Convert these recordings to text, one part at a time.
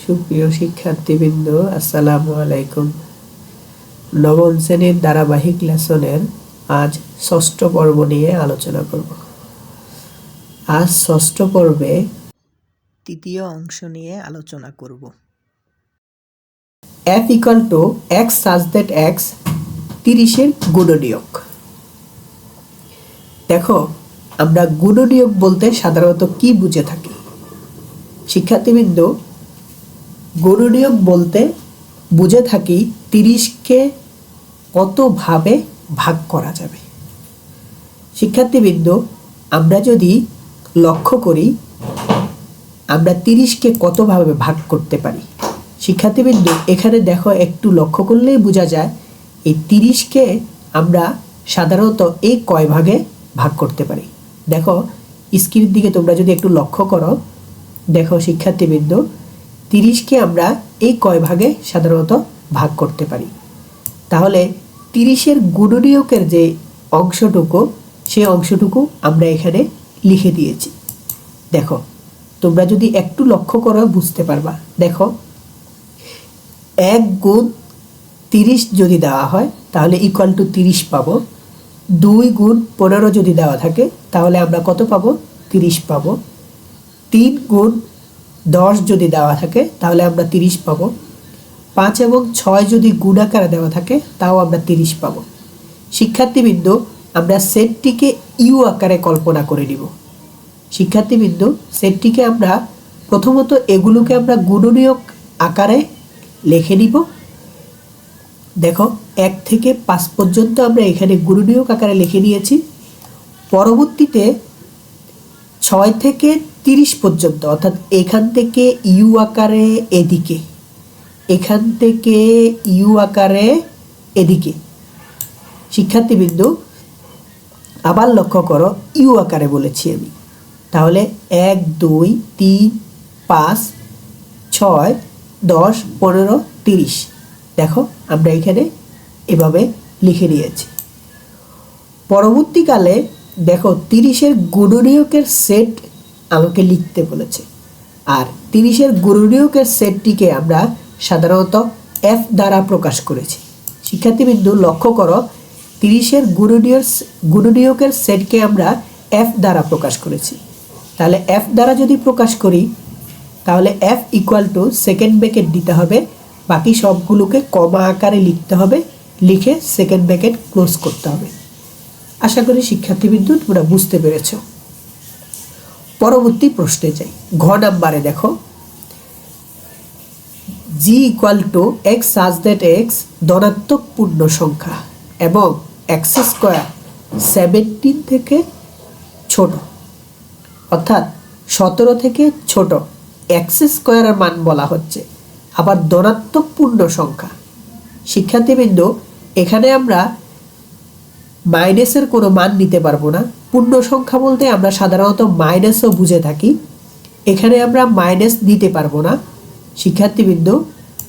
সুপ্রিয় শিক্ষার্থীবৃন্দ, আসসালামু আলাইকুম। নবম শ্রেণীর ধারাবাহিক লেসনের আজ ষষ্ঠ পর্ব নিয়ে আলোচনা করব। আজ ষষ্ঠ পর্বে তৃতীয় অংশ নিয়ে আলোচনা করব। f equal to x such that x 30-এর গুণনীয়ক। দেখো, আমরা গুণনীয়ক বলতে সাধারণত কি বুঝে থাকি? শিক্ষার্থীবৃন্দ, গুণনীয়ক বলতে বুঝে থাকি 30কে কতভাবে ভাগ করা যাবে। শিক্ষার্থীবৃন্দ, আমরা যদি লক্ষ্য করি আমরা 30কে কতভাবে ভাগ করতে পারি। শিক্ষার্থীবৃন্দ, এখানে দেখো, একটু লক্ষ্য করলেই বোঝা যায় এই 30কে আমরা সাধারণত এই কয় ভাগে ভাগ করতে পারি। দেখো, স্ক্রিনের দিকে তোমরা যদি একটু লক্ষ্য করো, দেখো শিক্ষার্থীবৃন্দ, 30কে আমরা এই কয় ভাগে সাধারণত ভাগ করতে পারি। তাহলে 30-এর গুণনীয়কের যে অংশটুকু, সেই অংশটুকু আমরা এখানে লিখে দিয়েছি। দেখো, তোমরা যদি একটু লক্ষ্য করো বুঝতে পারবা। দেখো, 1 গুণ 30 যদি দেওয়া হয় তাহলে ইকুয়াল টু 30 পাবো। 2 গুণ 15 যদি দেওয়া থাকে তাহলে আমরা কত পাবো? 30 পাবো। 3 গুণ 10 যদি দেওয়া থাকে তাহলে আমরা 30 পাবো। 5 এবং 6 যদি গুণাকারে দেওয়া থাকে তাও আমরা 30 পাবো। শিক্ষার্থীবৃন্দ, আমরা সেটটিকে ইউ আকারে কল্পনা করে নিব। শিক্ষার্থীবৃন্দ, সেটটিকে আমরা প্রথমত এগুলোকে আমরা গুণনীয়ক আকারে লিখে নিব। দেখো, 1 থেকে 5 পর্যন্ত আমরা এখানে গুণনীয়ক আকারে লিখে নিয়েছি। পরবর্তীতে 6 থেকে 30 পর্যন্ত, অর্থাৎ এখান থেকে ইউ আকারে এদিকে, এখান থেকে ইউ আকারে এদিকে। শিক্ষার্থীবৃন্দ, আবার লক্ষ্য করো, ইউ আকারে বলেছি আমি। তাহলে 1 2 3 5 6 10 15 30। দেখো, আমরা এখানে এভাবে লিখে নিয়েছি। পরবর্তীকালে দেখো, 30-এর গুণনীয়কের সেট আমাকে লিখতে বলেছে, আর 30-এর গুণনীয়কের সেটটিকে আমরা সাধারণত f দ্বারা প্রকাশ করেছি। শিক্ষার্থীবৃন্দ, লক্ষ্য করো, 30-এর গুণনীয়কের সেটকে আমরা f দ্বারা প্রকাশ করেছি। তাহলে f দ্বারা যদি প্রকাশ করি তাহলে f equal to second bracket দিতে হবে, বাকি সবগুলোকে কমা আকারে লিখতে হবে, লিখে সেকেন্ড ব্র্যাকেট ক্লোজ করতে হবে। আশা করি শিক্ষার্থীবৃন্দ তোমরা বুঝতে পেরেছ। পরবর্তী প্রশ্নে যাই। ঘ নাম্বারে দেখো, g equal to x such that x ধনাত্মক পূর্ণ সংখ্যা এবং x স্কোয়ার 17 থেকে ছোট, অর্থাৎ 17 থেকে ছোট x স্কোয়ারের মান বলা হচ্ছে, আবার ধনাত্মক পূর্ণ সংখ্যা। শিক্ষার্থীবৃন্দ, এখানে আমরা মাইনাসের কোনো মান নিতে পারবো না। পূর্ণ সংখ্যা বলতে আমরা সাধারণত মাইনাসও বুঝে থাকি, এখানে আমরা মাইনাস দিতে পারবো না। শিক্ষার্থীবৃন্দ,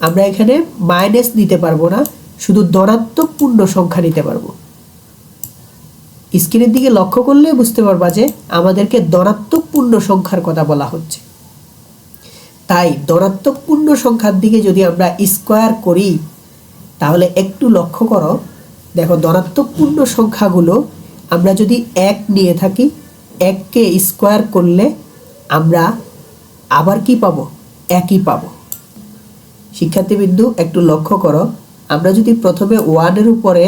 আমরা এখানে মাইনাস দিতে পারবো না, শুধু ধনাত্মক পূর্ণ সংখ্যা নিতে পারবো। স্ক্রিনের দিকে লক্ষ্য করলে বুঝতে পারবা যে আমাদেরকে ধনাত্মক পূর্ণ সংখ্যার কথা বলা হচ্ছে। তাই ধনাত্মক পূর্ণ সংখ্যার দিকে যদি আমরা স্কোয়ার করি তাহলে একটু লক্ষ্য করো, দেখো, ধনাত্মক পূর্ণ সংখ্যাগুলো আমরা যদি 1 নিয়ে থাকি, 1কে স্কোয়ার করলে আমরা আবার কি পাবো? 1ই পাবো। শিক্ষার্থীবৃন্দ, একটু লক্ষ্য করো, আমরা যদি প্রথমে 1-এর উপরে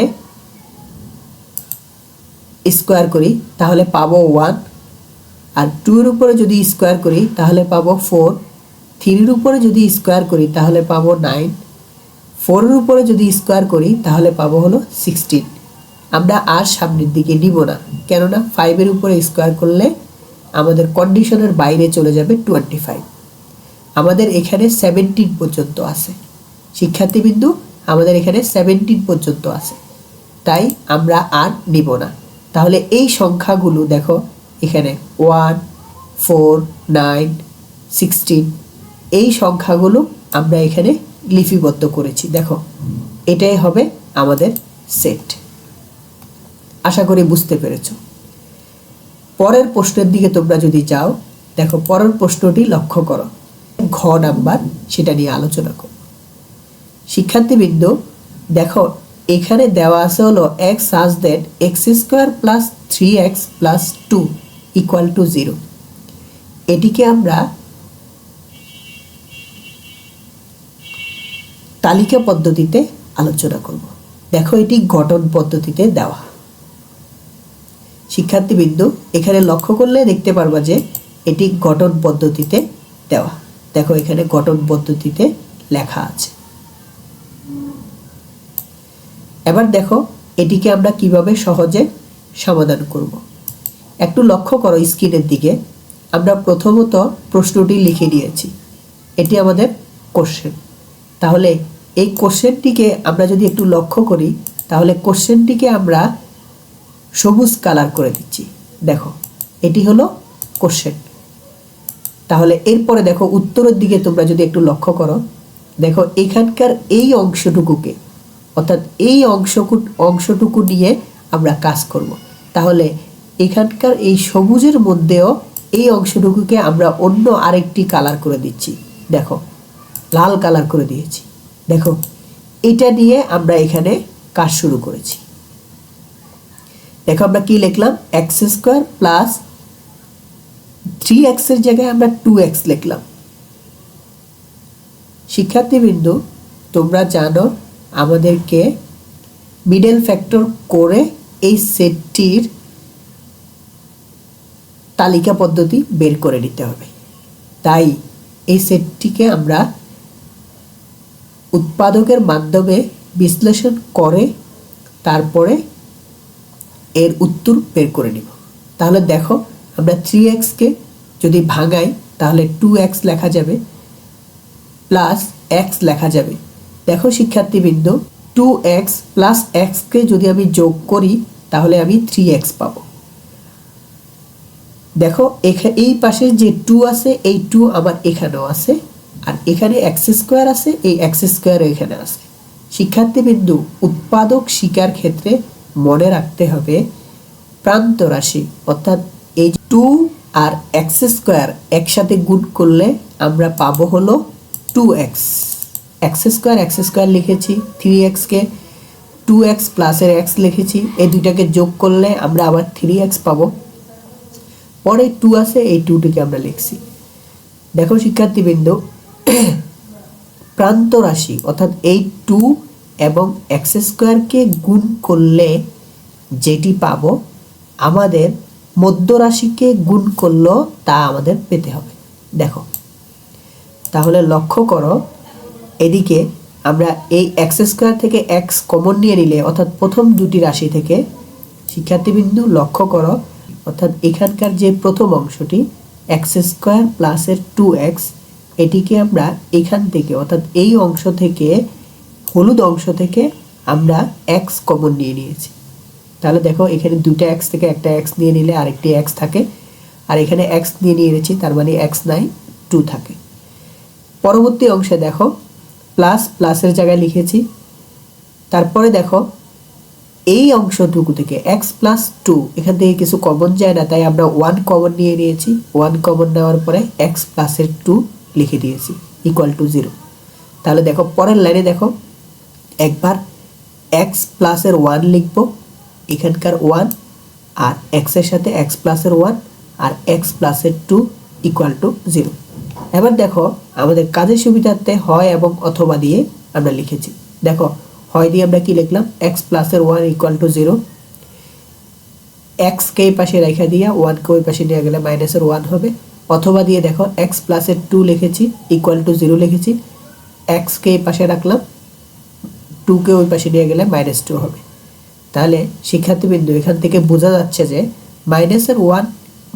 স্কোয়ার করি তাহলে পাবো 1, আর 2-এর উপরে যদি স্কোয়ার করি তাহলে পাবো 4, 3-এর উপরে যদি স্কোয়ার করি তাহলে পাবো 9, 4-এর উপরে যদি স্কোয়ার করি তাহলে পাবো হলো 16। আমরা আর সামনের দিকে নিব না, কেননা 5-এর উপরে স্কোয়ার করলে আমাদের কন্ডিশনের বাইরে চলে যাবে 25। আমাদের এখানে 17 পর্যন্ত আছে। শিক্ষার্থীবৃন্দ, আমাদের এখানে 17 পর্যন্ত আছে, তাই আমরা আর নিব না। তাহলে এই সংখ্যাগুলো দেখো, এখানে 1 4 9 16, এই সংখ্যাগুলো আমরা এখানে লিপিবদ্ধ করেছি। দেখো, এটাই হবে আমাদের সেট। আশা করি বুঝতে পেরেছ। পরের প্রশ্নের দিকে তোমরা যদি যাও, দেখো, পরের প্রশ্নটি লক্ষ্য করো। ঘ নাম্বার সেটা নিয়ে আলোচনা করব। শিক্ষার্থীবৃন্দ দেখো, এখানে দেওয়া আছে হলো x such that x² plus 3x plus 2 equal to 0। এটিকে আমরা তালিকা পদ্ধতিতে আলোচনা করব। দেখো, এটি গঠন পদ্ধতিতে দেওয়া। শিক্ষার্থীবৃন্দ এখানে লক্ষ্য করলে দেখতে পারবা যে এটি গঠন পদ্ধতিতে দেওয়া। দেখো, এখানে গঠন পদ্ধতিতে লেখা আছে। এবার দেখো, এটিকে আমরা কিভাবে সহজে সমাধান করব। একটু লক্ষ্য করো স্ক্রিনের দিকে। আমরা প্রথমত প্রশ্নটি লিখে নিয়েছি, এটি আমাদের কোশ্চেন। তাহলে এই কোশ্চেনটিকে আমরা যদি একটু লক্ষ্য করি, তাহলে কোশ্চেনটিকে আমরা সবুজ কালার করে দিচ্ছি। দেখো, এটি হলো কোশ্চেন। তাহলে এরপরে দেখো, উত্তরের দিকে তোমরা যদি একটু লক্ষ্য করো, দেখো এখানকার এই অংশটুকুকে, অর্থাৎ এই অংশটুকু নিয়ে আমরা কাজ করব। তাহলে এখানকার এই সবুজের মধ্যেও এই অংশটুকুকে আমরা অন্য আরেকটি কালার করে দিচ্ছি। দেখো, লাল কালার করে দিয়েছি। দেখো, এটা নিয়ে আমরা এখানে কাজ শুরু করেছি। দেখো, আমরা কি লিখলাম, x² প্লাস 3x এর জায়গায় আমরা 2x লিখলাম। শিক্ষার্থীবৃন্দ তোমরা জানো আমাদেরকে মিডল ফ্যাক্টর করে এই সেটটির তালিকা পদ্ধতি বের করে নিতে হবে। তাই এই সেটটিকে আমরা উৎপাদকের মাধ্যমে বিশ্লেষণ করে তারপরে এর উত্তর বের করে নিব। তাহলে দেখো, আমরা 3x কে যদি ভাঙাই তাহলে 2x লেখা যাবে প্লাস x লেখা যাবে। দেখো শিক্ষার্থীবৃন্দ, 2x প্লাস x কে যদি আমি যোগ করি তাহলে আমি 3x পাবো। দেখো, এই পাশে যে 2 আছে, এই 2 আমার এখানেও আছে, আর এখানে x² আছে, এই x² এখানে আছে। শিক্ষার্থীবৃন্দ, উৎপাদক শিকার ক্ষেত্রে মনে রাখতে হবে প্রান্ত রাশি, অর্থাৎ এই 2 আর x² একসাথে গুণ করলে আমরা পাবো হলো 2x। x² লিখেছি, 3x কে 2x প্লাসের x লিখেছি, এই দুইটাকে যোগ করলে আমরা আবার 3x পাবো। পরে 2 আছে, এই 2টিকে আমরা লিখছি। দেখো শিক্ষার্থীবৃন্দ, প্রান্ত রাশি অর্থাৎ এই 2 এবং x² কে গুণ করলে যেটি পাবো, আমাদের মধ্য রাশিকে গুণ করলেও তা আমাদের পেতে হবে। দেখো, তাহলে লক্ষ্য করো, এদিকে আমরা এই x² থেকে x কমন নিয়ে নিলে, অর্থাৎ প্রথম দুটি রাশি থেকে, শিক্ষার্থীবৃন্দ লক্ষ্য করো, অর্থাৎ এখানকার যে প্রথম অংশটি x² প্লাসের 2x, এটিকে আমরা এখান থেকে, অর্থাৎ এই অংশ থেকে, হলুদ অংশ থেকে আমরা x কমন নিয়ে নিয়েছি। তাহলে দেখো, এখানে দুইটা x থেকে একটা x নিয়ে নিলে আরেকটি x থাকে, আর এখানে x নিয়ে নিয়েছি, তার মানে x নাই, 2 থাকে। পরবর্তী অংশে দেখো, প্লাসের জায়গায় লিখেছি। তারপরে দেখো, এই অংশটুকু থেকে x প্লাস 2, এখান থেকে কিছু কমন যায় না, তাই আমরা 1 কমন নিয়ে নিয়েছি। 1 কমন নেওয়ার পরে x প্লাসের 2 লিখে দিয়েছি ইকুয়াল টু 0। তাহলে দেখো, পরের লাইনে দেখো, একবার x প্লাসের 1 লিখবো, এখানকার 1, আর x এর সাথে x প্লাসের 1 আর x প্লাসের 2 ইকুয়াল টু 0। এবার দেখো, আমাদের কাজের সুবিধার্থে হয় এবং অথবা দিয়ে আমরা লিখেছি। দেখো, হয় দিয়ে আমরা কি লিখলাম, x প্লাসের 1 ইকুয়াল টু 0, x কে এই পাশে রেখে দিয়ে 1 কে ওই পাশে নিয়ে গেলে মাইনাসের 1 হবে। অথবা দিয়ে দেখো, x প্লাসের 2 লিখেছি ইকুয়াল টু 0 লিখেছি, x কে এই পাশে রাখলাম, 2 কে ওই পাশে নিয়ে গেলে -2 হবে। তাহলে শিক্ষার্থীবৃন্দ, এখান থেকে বোঝা যাচ্ছে যে -1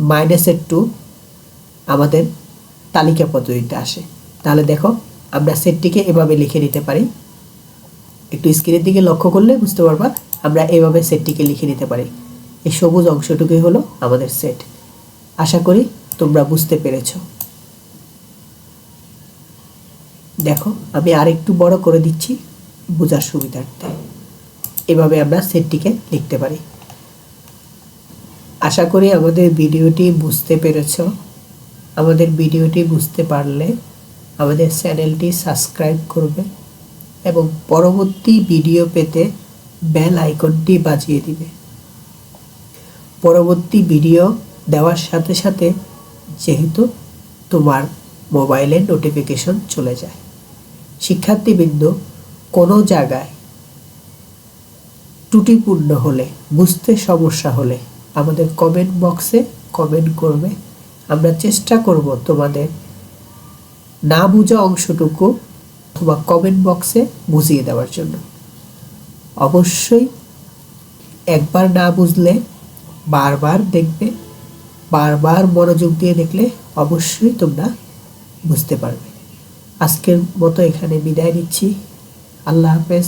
-2 আমাদের তালিকা পদ্ধতিতে আসে। তাহলে দেখো, আমরা সেটটিকে এভাবে লিখে নিতে পারি। একটু স্ক্রিনের দিকে লক্ষ্য করলে বুঝতে পারবা, আমরা এভাবে সেটটিকে লিখে নিতে পারি। এই সবুজ অংশটুকুই হলো আমাদের সেট। আশা করি তোমরা বুঝতে পেরেছ। দেখো, আমি আরেকটু বড় করে দিচ্ছি বোঝার সুবিধার্থে। এভাবে আমরা সেটটিকে লিখতে পারি। আশা করি আমাদের ভিডিওটি বুঝতে পেরেছ। আমাদের ভিডিওটি বুঝতে পারলে আমাদের চ্যানেলটি সাবস্ক্রাইব করবে এবং পরবর্তী ভিডিও পেতে বেল আইকনটি বাজিয়ে দিবে। পরবর্তী ভিডিও দেওয়ার সাথে সাথে যেহেতু তোমার মোবাইলে নোটিফিকেশন চলে যায়। শিক্ষার্থীবৃন্দ, কোনো জায়গায় ত্রুটিপূর্ণ হলে, বুঝতে সমস্যা হলে আমাদের কমেন্ট বক্সে কমেন্ট করবে। আমরা চেষ্টা করব তোমাদের না বোঝা অংশটুকু অথবা কমেন্ট বক্সে বুঝিয়ে দেওয়ার জন্য। অবশ্যই একবার না বুঝলে বারবার দেখবে, বারবার মনোযোগ দিয়ে দেখলে অবশ্যই তোমরা বুঝতে পারবে। আজকের মতো এখানে বিদায় নিচ্ছি। আল্লাহ হাফেজ।